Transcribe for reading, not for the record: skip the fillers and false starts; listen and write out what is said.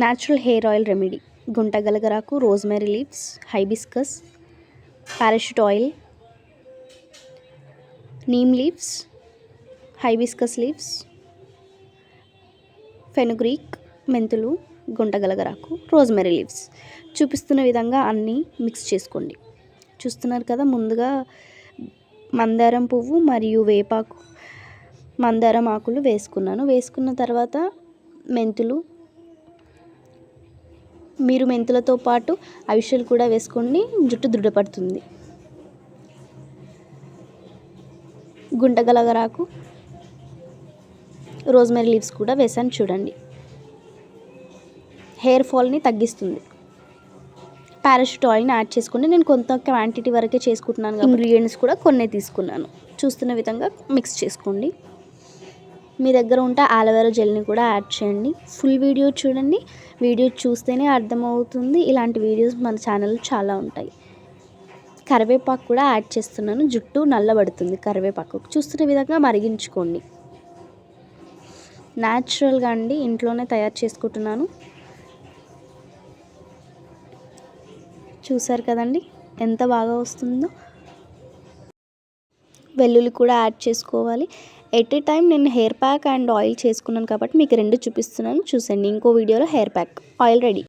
Natural hair oil remedy. గుంట గలగరాకు, rosemary leaves, hibiscus, Parachute oil, neem leaves, hibiscus leaves, fenugreek, మెంతులు, గుంట గలగరాకు, రోజ్మెరీ లీవ్స్. చూపిస్తున్న విధంగా అన్నీ మిక్స్ చేసుకోండి. చూస్తున్నారు కదా, ముందుగా మందారం పువ్వు మరియు వేపాకు, మందారం ఆకులు వేసుకున్నాను. వేసుకున్న తర్వాత మెంతులు, మీరు మెంతులతో పాటు అవిసెలు కూడా వేసుకోండి, జుట్టు దృఢపడుతుంది. గుంట గలగరాకు, రోజ్మెరీ లీవ్స్ కూడా వేసాను చూడండి. హెయిర్ ఫాల్ని తగ్గిస్తుంది. పారాషూట్ ఆయిల్ని యాడ్ చేసుకోండి. నేను కొంత క్వాంటిటీ వరకే చేసుకుంటున్నాను కాబట్టి ఇంగ్రీడియంట్స్ కూడా కొన్ని తీసుకున్నాను. చూస్తున్న విధంగా మిక్స్ చేసుకోండి. మీ దగ్గర ఉంటే ఆలోవెరా జెల్ని కూడా యాడ్ చేయండి. ఫుల్ వీడియో చూడండి. వీడియో చూస్తేనే అర్థమవుతుంది. ఇలాంటి వీడియోస్ మన ఛానల్లో చాలా ఉంటాయి. కరివేపాకు కూడా యాడ్ చేస్తున్నాను. జుట్టు నల్లబడుతుంది కరివేపాకు. చూస్తున్న విధంగా మరిగించుకోండి. న్యాచురల్గా అండి, ఇంట్లోనే తయారు చేసుకుంటున్నాను. చూసారు కదండి ఎంత బాగా వస్తుందో. వెల్లుల్లి కూడా యాడ్ చేసుకోవాలి. ఎట్ ఏ టైం నేను హెయిర్ ప్యాక్ అండ్ ఆయిల్ చేసుకున్నాను కాబట్టి మీకు రెండు చూపిస్తున్నాను, చూసండి. ఇంకో వీడియోలో హెయిర్ ప్యాక్ ఆయిల్ రెడీ.